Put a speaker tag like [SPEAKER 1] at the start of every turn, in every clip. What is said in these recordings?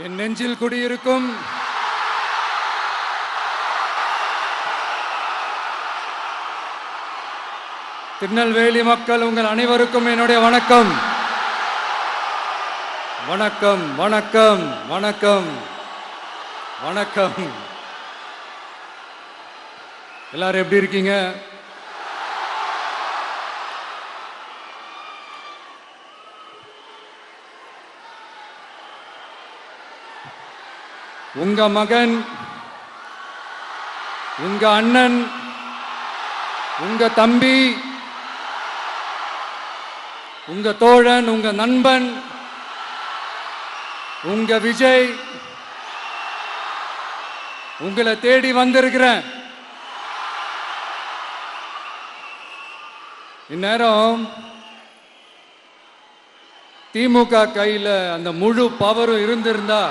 [SPEAKER 1] என் நெஞ்சில் குடியிருக்கும் திருநெல்வேலி மக்கள் உங்கள் அனைவருக்கும் என்னுடைய வணக்கம். வணக்கம் வணக்கம் வணக்கம் வணக்கம். எல்லாரும் எப்படி இருக்கீங்க? உங்க மகன், உங்க அண்ணன், உங்க தம்பி, உங்க தோழன், உங்க நண்பன், உங்க விஜய் உங்களை தேடி வந்திருக்கிறேன். இந்நேரம் திமுக கையில் அந்த முழு பவரும் இருந்திருந்தா,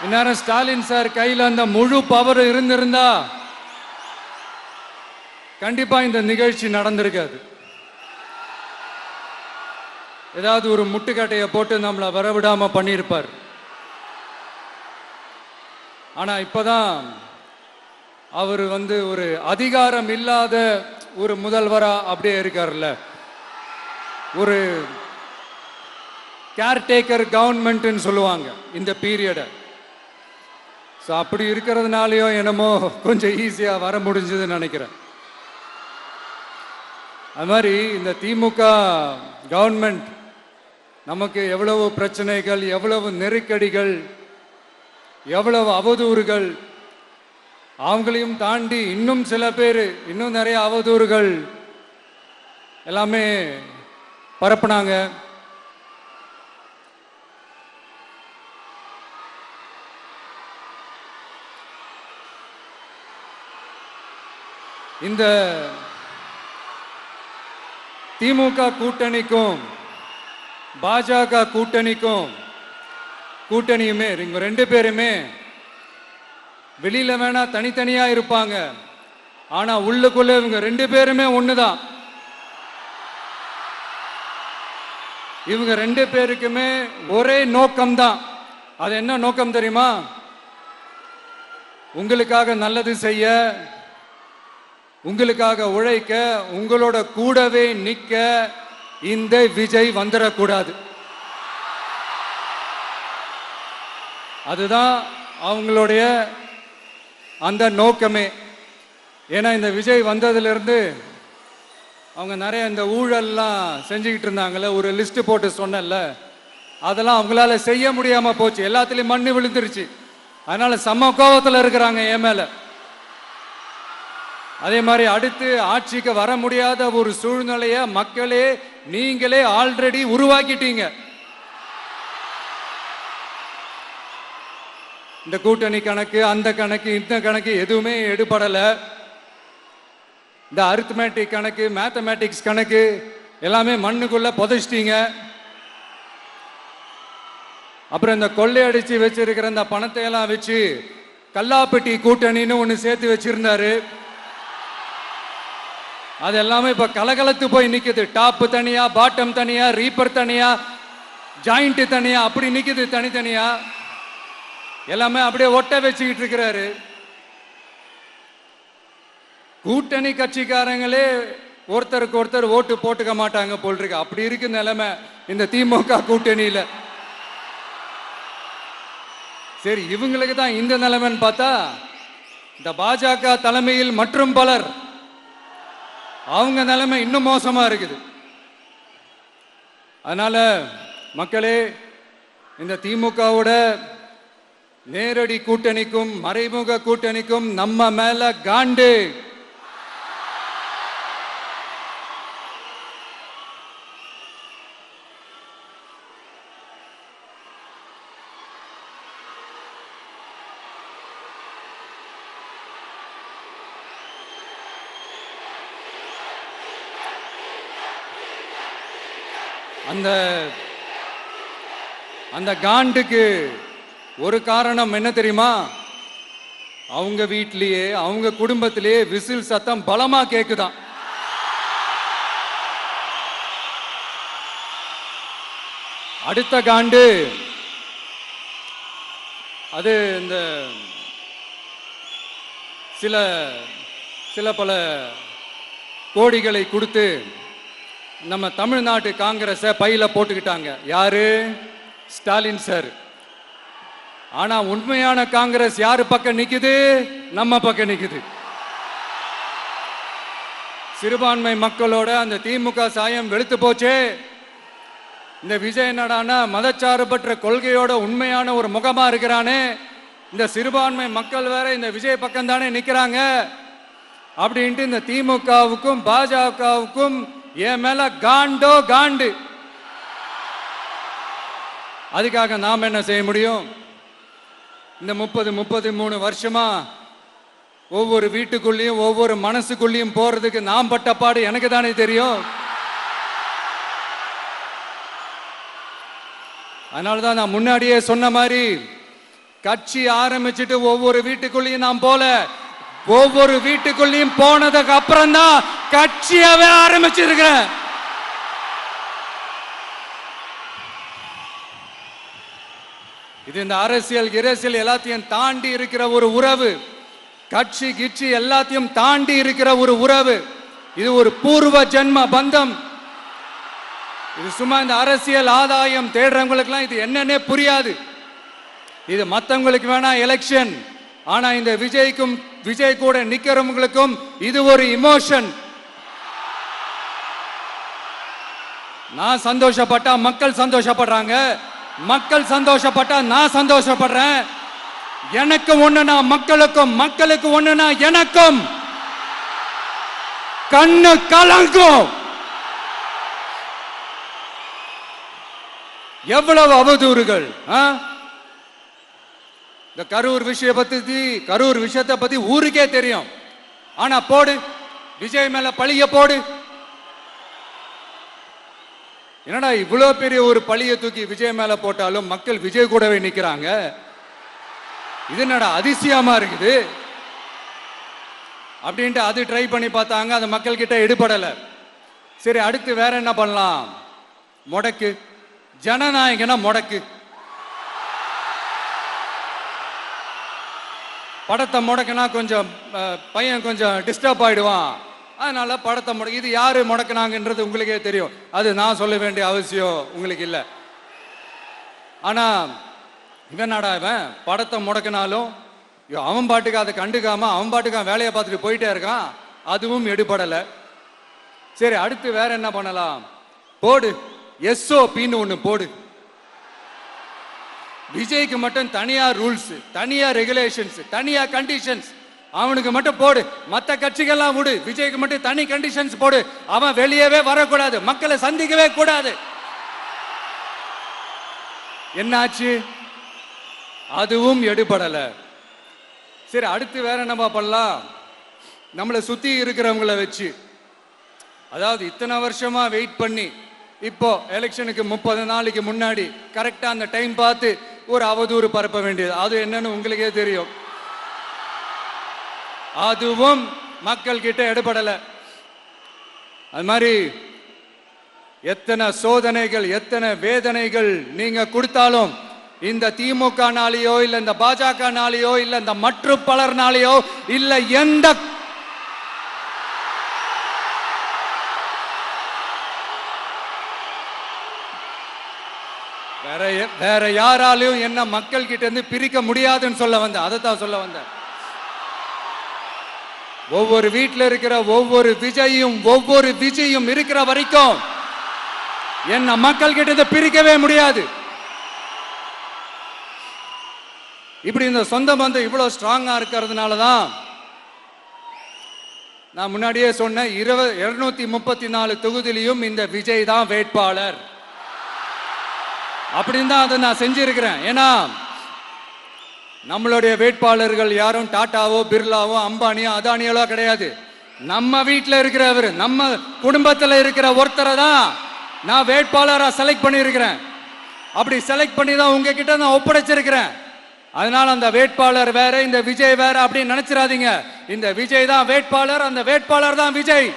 [SPEAKER 1] இந்நேரம் ஸ்டாலின் சார் கையில் அந்த முழு பவரும் இருந்திருந்தா கண்டிப்பா இந்த நிகழ்ச்சி நடந்திருக்காது. ஏதாவது ஒரு முட்டுக்கட்டையை போட்டு நம்மளை வரவிடாம பண்ணியிருப்பார். ஆனா இப்பதான் அவர் ஒரு அதிகாரம் இல்லாத ஒரு முதல்வரா அப்படியே இருக்கார்ல, ஒரு கேர்டேக்கர் கவர்மெண்ட்னு சொல்லுவாங்க இந்த பீரியட. ஸோ அப்படி இருக்கிறதுனாலயோ என்னமோ கொஞ்சம் ஈஸியாக வர முடிஞ்சதுன்னு நினைக்கிறேன். அது மாதிரி இந்த திமுக கவர்மெண்ட் நமக்கு எவ்வளவு பிரச்சனைகள், எவ்வளவு நெருக்கடிகள், எவ்வளவு அவதூறுகள், அவங்களையும் தாண்டி இன்னும் சில பேர் இன்னும் நிறைய அவதூறுகள் எல்லாமே பரப்புனாங்க. இந்த திமுக கூட்டணிக்கும் பாஜக கூட்டணியுமே இவங்க ரெண்டு பேருமே வெளியில வேணா தனித்தனியா இருப்பாங்க, ஆனா உள்ளுக்குள்ள இவங்க ரெண்டு பேருமே ஒண்ணுதான். இவங்க ரெண்டு பேருக்குமே ஒரே நோக்கம்தான். அது என்ன நோக்கம் தெரியுமா? உங்களுக்காக நல்லது செய்ய, உங்களுக்காக உழைக்க, உங்களோட கூடவே நிக்க இந்த விஜய் வந்துடக்கூடாது. அதுதான் அவங்களுடைய அந்த நோக்கமே. ஏன்னா இந்த விஜய் வந்ததிலிருந்து அவங்க நிறைய இந்த ஊழல்லாம் செஞ்சுக்கிட்டு இருந்தாங்கல்ல, ஒரு லிஸ்ட் போட்டு சொன்னல, அதெல்லாம் அவங்களால செய்ய முடியாம போச்சு. எல்லாத்துலயும் மண்ணு விழுந்துருச்சு. அதனால செம்ம கோபத்தில் இருக்கிறாங்க என் மேல. அதே மாதிரி அடுத்து ஆட்சிக்கு வர முடியாத ஒரு சூழ்நிலைய மக்களே நீங்களே ஆல்ரெடி உருவாக்கிட்டீங்க. இந்த கூட்டணி கணக்கு, அந்த கணக்கு, இந்த கணக்கு எதுவுமே எடுபடல. இந்த அரித்மேட்டிக் கணக்கு, மேத்தமேட்டிக்ஸ் கணக்கு எல்லாமே மண்ணுக்குள்ள புதைச்சிட்டீங்க. அப்புறம் இந்த கொள்ளையடிச்சு வச்சிருக்கிற இந்த பணத்தை எல்லாம் வச்சு கல்லாப்பட்டி கூட்டணின்னு ஒன்று சேர்த்து வச்சிருந்தாரு. அது எல்லாமே இப்ப கலகலத்து போய் நிக்குது. டாப் தனியா, பாட்டம் தனியா, ரீப்பர் தனியா, ஜாயிண்ட் தனியா, அப்படி நிக்குது தனித்தனியா. எல்லாமே அப்படியே ஒட்ட வச்சுக்கிட்டு இருக்கிறாரு. கூட்டணி கட்சிக்காரங்களே ஒருத்தருக்கு ஒருத்தர் ஓட்டு போட்டுக்க மாட்டாங்க போல் இருக்கு. அப்படி இருக்கு நிலைமை இந்த திமுக கூட்டணியில. சரி, இவங்களுக்கு தான் இந்த நிலைமைன்னு பார்த்தா இந்த பாஜக தலைமையில் மற்றும் பலர் அவங்க நிலைமை இன்னும் மோசமா இருக்குது. அதனால மக்களே, இந்த திமுகவோட நேரடி கூட்டணிக்கும் மறைமுக கூட்டணிக்கும் நம்ம மேல காண்டு. அந்த காண்டுக்கு ஒரு காரணம் என்ன தெரியுமா? அவங்க வீட்டிலேயே, அவங்க குடும்பத்திலேயே விசில் சத்தம் பலமா கேக்குதான். அடுத்த காண்டு அது இந்த சில சில பல கோடிகளை கொடுத்து நம்ம தமிழ்நாட்டு காங்கிரஸை பையில போட்டுக்கிட்டாங்க. யாரு? ஸ்டாலின் சார். ஆனா உண்மையான காங்கிரஸ் யாரு பக்கம் நிக்குது? நம்ம பக்கம் நிக்குது. சிறுபான்மை மக்களோட அந்த திமுக சாயம் வெளுத்து போச்சே. இந்த விஜய் என்னடானா மதச்சார்பற்ற கொள்கையோட உண்மையான ஒரு முகமா இருக்கிறானே. இந்த சிறுபான்மை மக்கள் வேற இந்த விஜய் பக்கம் தானே நிக்கிறாங்க அப்படின்ட்டு இந்த திமுகவுக்கும் பாஜகவுக்கும் என் மேல காண்டோ காண்டு. அதுக்காக நாம் என்ன செய்ய முடியும்? இந்த 33 வருஷமா ஒவ்வொரு வீட்டுக்குள்ளேயும் ஒவ்வொரு மனசுக்குள்ளேயும் போறதுக்கு நாம் பட்ட பாடு எனக்கு தானே தெரியும். அதனாலதான் நான் முன்னாடியே சொன்ன மாதிரி கட்சி ஆரம்பிச்சுட்டு ஒவ்வொரு வீட்டுக்குள்ளேயும் நான் போல, ஒவ்வொரு வீட்டுக்குள்ளேயும் போனதுக்கு அப்புறம் தான் கட்சியாவே ஆரம்பிச்சிருக்கிறேன். இது இந்த அரசியல் இரசியல் எல்லாத்தையும் தாண்டி இருக்கிற ஒரு உறவு. கட்சி கிட்சி எல்லாத்தையும் தாண்டி இருக்கிற ஒரு உறவு. இது ஒரு பூர்வ ஜென்ம பந்தம். இது சும்மா இந்த அரசியல் ஆதாயம் தேடுறவங்களுக்குலாம் இது என்னன்னே புரியாது. இது மற்றவங்களுக்கு வேணா எலெக்ஷன். ஆனா இந்த விஜய்க்கும் விஜய் கூட நிக்கிறவங்களுக்கும் இது ஒரு இமோஷன். நான் சந்தோஷப்பட்டா மக்கள் சந்தோஷப்படுறாங்க, மக்கள் சந்தோஷப்பட்டா நான் சந்தோஷப்படுறேன். எனக்கு ஒண்ணுனா மக்களுக்கும், மக்களுக்கு ஒண்ணுனா எனக்கும் கண்ணு கலங்கும். எவ்வளவு அவதூறுகள்! இந்த கரூர் விஷயத்தை பத்தி ஊருக்கே தெரியும். ஆனா போடு, விஜய் மேல பழிய போடு. என்னடா இவ்வளவு பெரிய ஒரு பழிய தூக்கி விஜய் மேல போட்டாலும் மக்கள் விஜய் கூடவே நிக்கிறாங்க. இது என்னடா அதிசயமா இருக்குது அப்படின்ட்டு அது ட்ரை பண்ணி பார்த்தாங்க. அது மக்கள் கிட்ட எடுபடல. சரி, அடுத்து வேற என்ன பண்ணலாம்? முடக்கு. ஜனநாயகனா முடக்கு. படத்தை முடக்கினா கொஞ்சம் பையன் கொஞ்சம் டிஸ்டர்ப் ஆயிடுவான். அதனால படத்தை முடக்கி. இது யாரு முடக்கினாங்கன்றது உங்களுக்கே தெரியும். அது நான் சொல்ல வேண்டிய அவசியம் உங்களுக்கு இல்லை. ஆனா இவன் நாடா இவன் படத்தை முடக்கினாலும் அவன் பாட்டுக்கு அதை கண்டுக்காம அவன் பாட்டுக்கு அவன் வேலையை பார்த்துட்டு போயிட்டே இருக்கான். அதுவும் எடுபடலை. சரி, அடுத்து வேற என்ன பண்ணலாம்? போடு, எஸ்ஓபின்னு ஒண்ணு போடு. விஜய்க்கு மட்டும் தனியா ரூல்ஸ், தனியா ரெகுலேஷன்ஸ், தனியா கண்டிஷன்ஸ். அவனுக்கு மட்டும் போடு. மற்ற கட்சிகள்லாம் விடு, விஜய்க்கு மட்டும் தனி கண்டிஷன்ஸ் போடு. அவன் வெளியவே வரக்கூடாது, மக்களை சந்திக்கவே கூடாது. என்னாச்சு? அதுவும் எடுபடல. சரி, அடுத்து வேற என்ன பண்ணலாம்? நம்மளை சுத்தி இருக்கிறவங்கள வச்சு, அதாவது இத்தனை வருஷமா வெயிட் பண்ணி இப்போ எலெக்ஷனுக்கு 30 நாளைக்கு முன்னாடி கரெக்டா அந்த டைம் பார்த்து ஒரு அவதூறு பரப்ப வேண்டியது. அது என்னன்னு உங்களுக்கே தெரியும். அதுவும் மக்கள் கிட்ட எடுபடல. அது மாதிரி எத்தனை சோதனைகள், எத்தனை வேதனைகள் நீங்க கொடுத்தாலும் இந்த திமுக நாளையோ இல்ல இந்த பாஜக நாளையோ இல்ல இந்த மற்ற பலர் நாளையோ இல்ல எந்த வேற யாராலையும் என்ன மக்கள் கிட்ட இருந்து பிரிக்க முடியாதுன்னு சொல்ல வந்த. அதைத்தான் சொல்ல வந்த. ஒவ்வொரு வீட்டில் இருக்கிற ஒவ்வொரு விஜயும் இருக்கிற வரைக்கும் என்ன மக்கள் கிட்ட இருந்து பிரிக்கவே முடியாது. இப்படி இந்த சொந்த பந்தம் இவ்வளவு ஸ்ட்ராங்கா இருக்கிறதுனாலதான் நான் முன்னாடியே சொன்ன 234 தொகுதியிலையும் இந்த விஜய் தான் வேட்பாளர். அப்படின்னு தான் அதை நான் செஞ்சிருக்கிறேன். ஏன்னா நம்மளுடைய வேட்பாளர்கள் யாரும் டாட்டாவோ பிர்லாவோ அம்பானியோ அதானியோ கிடையாது. நம்ம வீட்டில் இருக்கிறவர், நம்ம குடும்பத்தில் இருக்கிற ஒருத்தரை தான் நான் வேட்பாளராக செலக்ட் பண்ணியிருக்கிறேன். அப்படி செலக்ட் பண்ணி தான் உங்ககிட்ட நான் ஒப்படைச்சிருக்கிறேன். அதனால அந்த வேட்பாளர் வேற, இந்த விஜய் வேற அப்படின்னு நினைச்சிடாதீங்க. இந்த விஜய் தான் வேட்பாளர், அந்த வேட்பாளர் தான் விஜய்.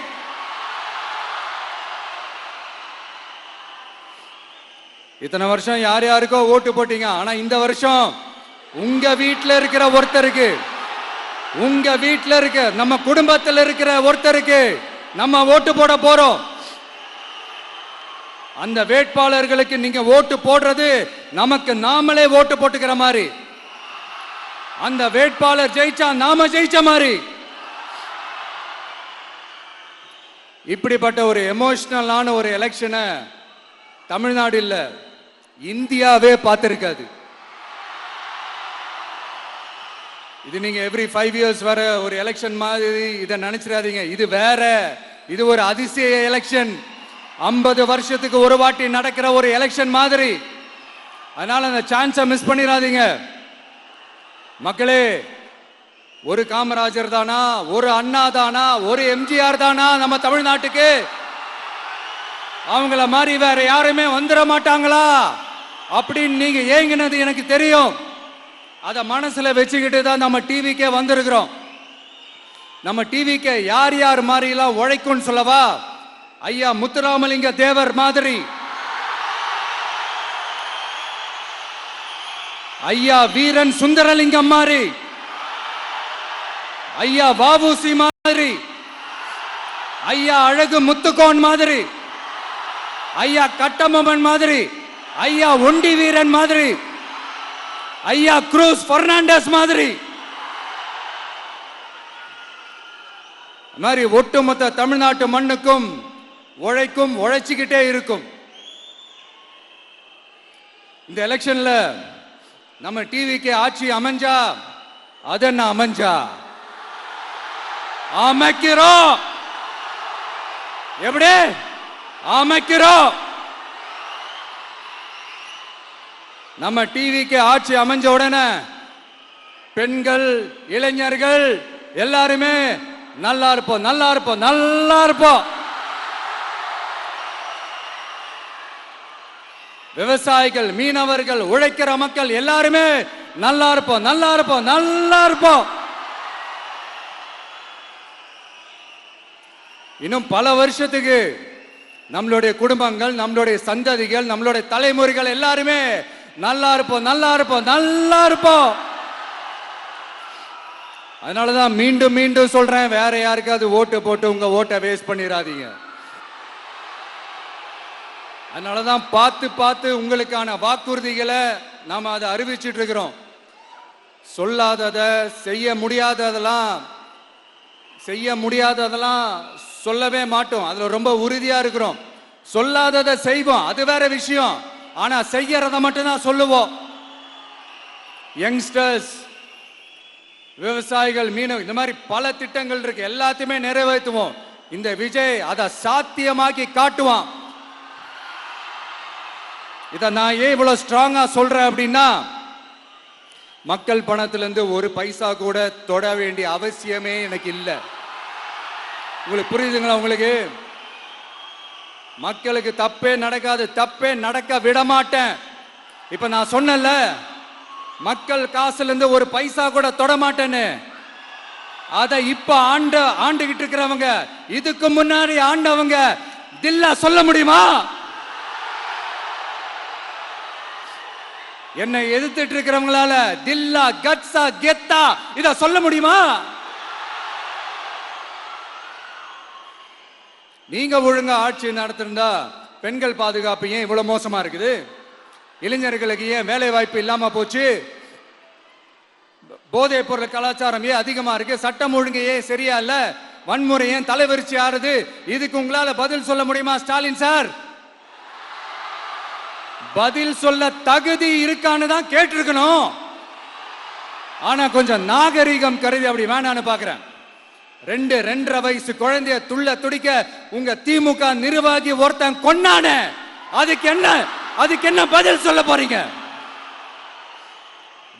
[SPEAKER 1] இத்தனை வருஷம் யார் யாருக்கோ ஓட்டு போட்டீங்க. ஆனா இந்த வருஷம் உங்க வீட்டில் இருக்கிற ஒருத்தருக்கு, உங்க வீட்டில் இருக்க நம்ம குடும்பத்தில் இருக்கிற ஒருத்தருக்கு நம்ம ஓட்டு போட போறோம். அந்த வேட்பாளர்களுக்கு நீங்க ஓட்டு போடுறது நமக்கு நாமளே ஓட்டு போட்டுக்கிற மாதிரி. அந்த வேட்பாளர் ஜெயிச்சா நாம ஜெயிச்ச மாதிரி. இப்படிப்பட்ட ஒரு எமோஷனலான ஒரு எலெக்ஷனை தமிழ்நாடு இல்ல, இந்தியாவே பார்த்திருக்காது. இது நீங்க எவ்ரி 5 இயர்ஸ் வர ஒரு எலெக்ஷன் மாதிரி இதை நினைச்சிடாதீங்க. இது வேற, இது ஒரு அதிசய எலெக்ஷன். 50 வருஷத்துக்கு ஒரு வாட்டி நடக்கிற ஒரு எலெக்ஷன் மாதிரி. அதனால அந்த சான்ஸை மிஸ் பண்ணிடாதீங்க மக்களே. ஒரு காமராஜர் தானா, ஒரு அண்ணா தானா, ஒரு எம்ஜிஆர் தானா நம்ம தமிழ்நாட்டுக்கு? அவங்கள மாதிரி வேற யாருமே வந்துட மாட்டாங்களா அப்படின்னு நீங்க ஏங்கினது எனக்கு தெரியும். அதை மனசுல வச்சுக்கிட்டு தான் நம்ம டிவிக்கே வந்திருக்கிறோம். நம்ம டிவிக்கு யார் யார் மாதிரி எல்லாம் உழைக்கும்னு சொல்லவா? ஐயா முத்துராமலிங்க தேவர் மாதிரி, ஐயா வீரன் சுந்தரலிங்கம் மாதிரி, ஐயா வாவுசி மாதிரி, ஐயா அழகு முத்துக்கோன் மாதிரி, ஐயா கட்டபொம்மன் மாதிரி, ஐயா ஒண்டி வீரன் மாதிரி, ஐயா குரூஸ் பெர்னாண்டஸ் மாதிரி, மாதிரி ஒட்டுமொத்த தமிழ்நாட்டு மண்ணுக்கும் உழைக்கும், உழைச்சிக்கிட்டே இருக்கும். இந்த எலெக்ஷன்ல நம்ம டிவிக்கு ஆட்சி அமைஞ்சா அதென்ன அமைஞ்சா அமைக்கிறோம். எப்படி அமைக்கிறோம்? நம்ம டிவிக்கு ஆட்சி அமைஞ்ச உடனே பெண்கள், இளைஞர்கள் எல்லாருமே நல்லா இருப்போம், நல்லா இருப்போம், நல்லா இருப்போம். விவசாயிகள், மீனவர்கள், உழைக்கிற மக்கள் எல்லாருமே நல்லா இருப்போம், நல்லா இருப்போம், நல்லா இருப்போம். இன்னும் பல வருஷத்துக்கு நம்மளுடைய குடும்பங்கள், நம்மளுடைய சந்ததிகள், நம்மளுடைய தலைமுறைகள் எல்லாருமே நல்லா இருப்போம், நல்லா இருப்போம், நல்லா இருப்போம். அதனாலதான் மீண்டும் மீண்டும் சொல்றேன், வேற யாருக்காவது ஓட்டு போட்டு உங்க ஓட்டை வேஸ்ட் பண்ணிடாதீங்க. அதனாலதான் பார்த்து பார்த்து உங்களுக்கான வாக்குறுதிகளை நாம அதை அறிவிச்சிட்டு இருக்கிறோம். சொல்லாததை, செய்ய முடியாததெல்லாம் சொல்லவே மாட்டோம். அதுல ரொம்ப உறுதியா இருக்கிறோம். சொல்லாததை செய்வோம், அது வேற விஷயம். ஆனா செய்யறத மட்டும்தான் சொல்லுவோம். யங்ஸ்டர்ஸ், விவசாயிகள், மீனவர்கள், இந்த மாதிரி பல திட்டங்கள் இருக்கு, எல்லாத்தையுமே நிறைவேற்றுவோம். இந்த விஜய் அதை சாத்தியமாக்கி காட்டுவான். இதை நான் ஏன் இவ்வளவு ஸ்ட்ராங்கா சொல்றேன் அப்படின்னா, மக்கள் பணத்திலிருந்து ஒரு பைசா கூட தொட வேண்டிய அவசியமே எனக்கு இல்லை. உங்களுக்கு புரியுதுங்களா? உங்களுக்கு மக்களுக்கு தப்பே நடக்காது, தப்பே நடக்க விட மாட்டேன். இப்ப நான் சொன்னல, மக்கள் காசுல இருந்து ஒரு பைசா கூட தொட மாட்டேன்னு. அதை இப்ப ஆண்டுகிட்டு இருக்கிறவங்க, இதுக்கு முன்னாடி ஆண்டவங்க தில்லா சொல்ல முடியுமா? என்னை எதிர்த்துட்டு இருக்கிறவங்களால தில்லா, கட்ஸா, கெத்தா இத சொல்ல முடியுமா? நீங்க ஒழுங்கா ஆட்சி நடத்திருந்தா பெண்கள் பாதுகாப்பு ஏன் இவ்வளவு மோசமா இருக்குது? இளைஞர்களுக்கு ஏன் வேலை வாய்ப்பு இல்லாம போச்சு? போதைப் பொருள் கலாச்சாரம் ஏன் அதிகமா இருக்கு? சட்டம் ஒழுங்கு ஏன் சரியா இல்ல? வன்முறை ஏன் தலைவரிச்சு ஆறுது? இதுக்கு உங்களால பதில் சொல்ல முடியுமா ஸ்டாலின் சார்? பதில் சொல்ல தகுதி இருக்கான்னு தான் கேட்டிருக்கணும். ஆனா கொஞ்சம் நாகரீகம் கருதி அப்படி வேணான்னு பாக்குறேன். 2-2.5 வயசு குழந்தைய துள்ள துடிக்க உங்க திமுக நிர்வாகி ஒருத்தன் கொன்னான, அதுக்கு என்ன பதில் சொல்ல போறீங்க?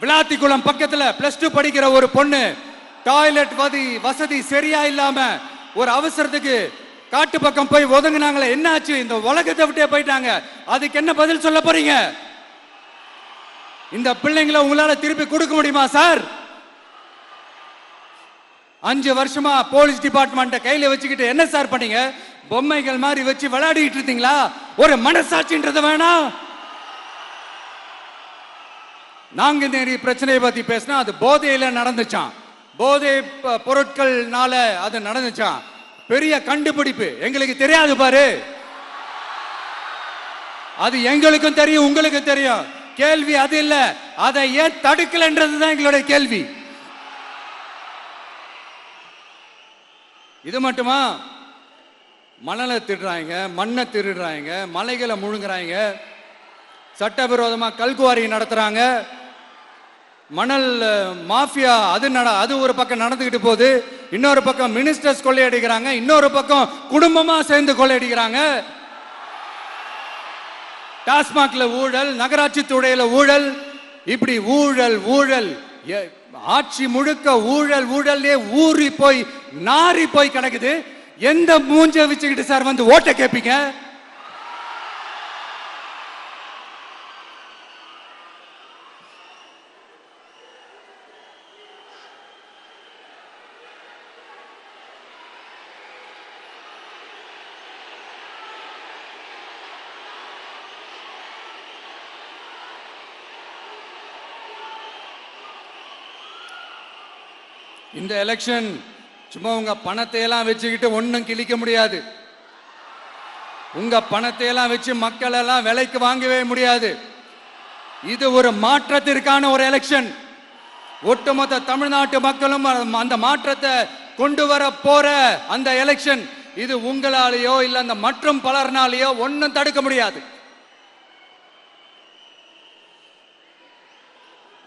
[SPEAKER 1] விளாத்திக்குளம் பக்கத்துல +2 படிக்கிற ஒரு பொண்ணு டாய்லெட் வசதி சரியா இல்லாம ஒரு அவசரத்துக்கு காட்டு பக்கம் போய் ஒதுங்கினாங்களே, என்னாச்சு? இந்த உலகத்தை விட்டே போயிட்டாங்க. அதுக்கு என்ன பதில் சொல்ல போறீங்க? இந்த பிள்ளைங்களை உங்களால திருப்பி கொடுக்க முடியுமா சார்? 5 வருஷமா போலீஸ் டிபார்ட்மெண்ட்டை கையில வச்சுக்கிட்டு என்ன சார் பண்ணீங்க? பொம்மைகள் மாதிரி வச்சு விளையாடிட்டு இருந்தீங்களா? ஒரு மனசாட்சின்றது வேணாம். நாங்குநேரி பிரச்சனையை பத்தி பேசினா அது போதையில நடந்துச்சான், போதை பொருட்கள்னால அது நடந்துச்சான். பெரிய கண்டுபிடிப்பு எங்களுக்கு தெரியாது பாரு, அது எங்களுக்கும் தெரியும் உங்களுக்கும் தெரியும். கேள்வி அது இல்ல, அதை ஏன் தடுக்கலன்றதுதான் எங்களுடைய கேள்வி. இது மட்டுமா? மணலை திருடுறாங்க, மண்ணை திருடுறாங்க, மலைகளை முழுங்குறாங்க, சட்டவிரோதமா கல்குவாரி நடத்துறாங்க, மணல் மாஃபியா அது ஒரு பக்கம் நடந்துகிட்டு போகுது. இன்னொரு பக்கம் மினிஸ்டர்ஸ் கொள்ளையடிக்கிறாங்க, இன்னொரு பக்கம் குடும்பமா சேர்ந்து கொள்ளையடிக்கிறாங்க. டாஸ்மாக்ல ஊழல், நகராட்சி துறையில ஊழல், இப்படி ஊழல் ஊழல், ஆட்சி முழுக்க ஊழல் ஊழல்லே ஊறி போய் நாரி போய் கிடக்குது. எந்த மூஞ்ச வச்சுக்கிட்டு சார் வந்து ஓட்ட கேட்பீங்க? இந்த எலெக்ஷன் சும்மா உங்க பணத்தை எல்லாம் வச்சுக்கிட்டு ஒன்னும் கிழிக்க முடியாது. உங்க பணத்தை எல்லாம் வச்சு மக்கள் எல்லாம் விலைக்கு வாங்கவே முடியாது. இது ஒரு மாற்றத்திற்கான ஒரு எலெக்ஷன். ஒட்டுமொத்த தமிழ்நாட்டு மக்களும் அந்த மாற்றத்தை கொண்டு வர போற அந்த எலெக்ஷன். இது உங்களாலேயோ இல்ல அந்த மற்றும் பலர்னாலேயோ ஒன்னும் தடுக்க முடியாது.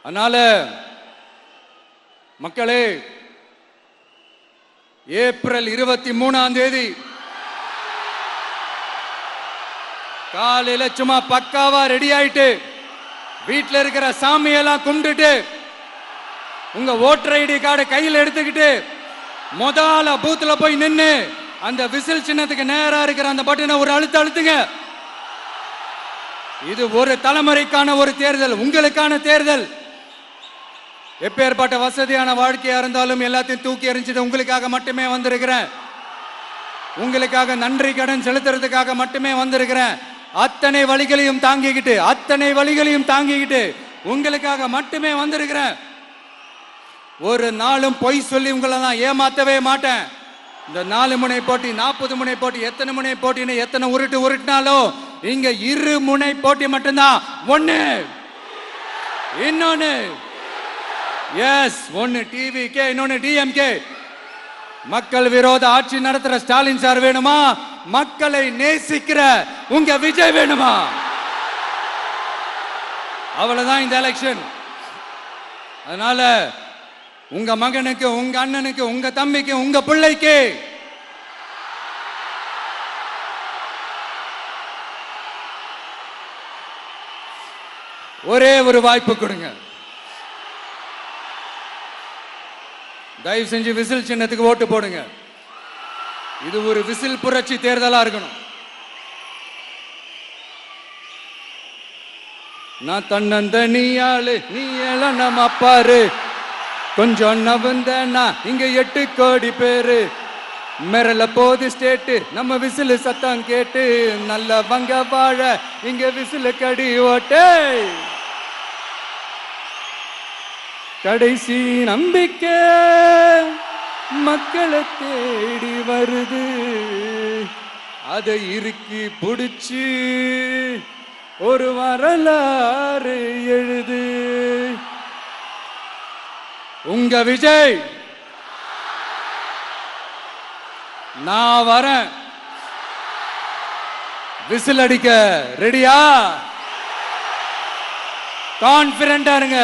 [SPEAKER 1] அதனால மக்களே, ஏப்ரல் 23 காலையில சும்மா பக்காவா ரெடி ஆயிட்டு வீட்டில் இருக்கிற சாமியெல்லாம் கும்பிட்டுட்டு உங்க ஓட்டர் ஐடி கார்டை கையில் எடுத்துக்கிட்டு முதல்ல பூத்துல போய் நின்று அந்த விசில் சின்னத்துக்கு நேரா இருக்கிற அந்த பட்டனை ஒரு அழுத்துங்க. இது ஒரு தலைமுறைக்கான ஒரு தேர்தல், உங்களுக்கான தேர்தல். எப்பேற்பட்ட வசதியான வாழ்க்கையா இருந்தாலும் எல்லாத்தையும் தூக்கி எறிஞ்சது உங்களுக்காக மட்டுமே வந்திருக்கிறேன். உங்களுக்காக நன்றி கடன் செலுத்துறதுக்காக மட்டுமே வந்திருக்கிறேன். அத்தனை வழிகளையும் தாங்கிக்கிட்டு உங்களுக்காக மட்டுமே வந்திருக்கிறேன். ஒரு நாளும் பொய் சொல்லி உங்களை நான் ஏமாத்தவே மாட்டேன். இந்த 4 முனை போட்டி, 40 முனை போட்டி, எத்தனை முனை போட்டின்னு எத்தனை உருட்டினாலும் இங்க 2 முனை போட்டி மட்டும்தான். ஒண்ணு, இன்னொன்னு எஸ், ஒன்னு டிவிகே, இன்னொன்னு டிஎம்கே. மக்கள் விரோத ஆட்சி நடத்துற ஸ்டாலின் சார் வேணுமா? மக்களை நேசிக்கிற உங்க விஜய் வேணுமா? அவ்வளவுதான் இந்த எலெக்ஷன். அதனால உங்க மகனுக்கு, உங்க அண்ணனுக்கு, உங்க தம்பிக்கு, உங்க பிள்ளைக்கு ஒரே ஒரு வாய்ப்பு கொடுங்க. தயவு செஞ்சு விசில் சின்னத்துக்கு ஓட்டு போடுங்க. இது ஒரு விசில் புரட்சி தேர்தலா இருக்கணும். நான் தன்னந்தனியாளு, நீ எல்லாம் நம்ம பாரு, கொஞ்சம் நவந்தனா இங்க 8 கோடி பேரு, மிரல போது ஸ்டேட்டு நம்ம விசில் சத்தம் கேட்டு, நல்ல வங்க வாழ இங்க விசில் கடி ஓட்டே. கடைசி நம்பிக்கை மக்களை தேடி வருது, அதை இறுக்கி புடிச்சு ஒரு வரலாறு எழுது. உங்க விஜய், நான் வரேன். விசில் அடிக்க ரெடியா? கான்பிடண்டா இருங்க,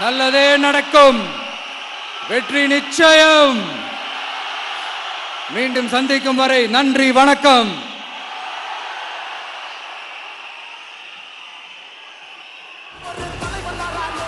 [SPEAKER 1] நல்லதே நடக்கும், வெற்றி நிச்சயம். மீண்டும் சந்திக்கும் வரை நன்றி, வணக்கம்.
[SPEAKER 2] ஒரு தலைவனாரானே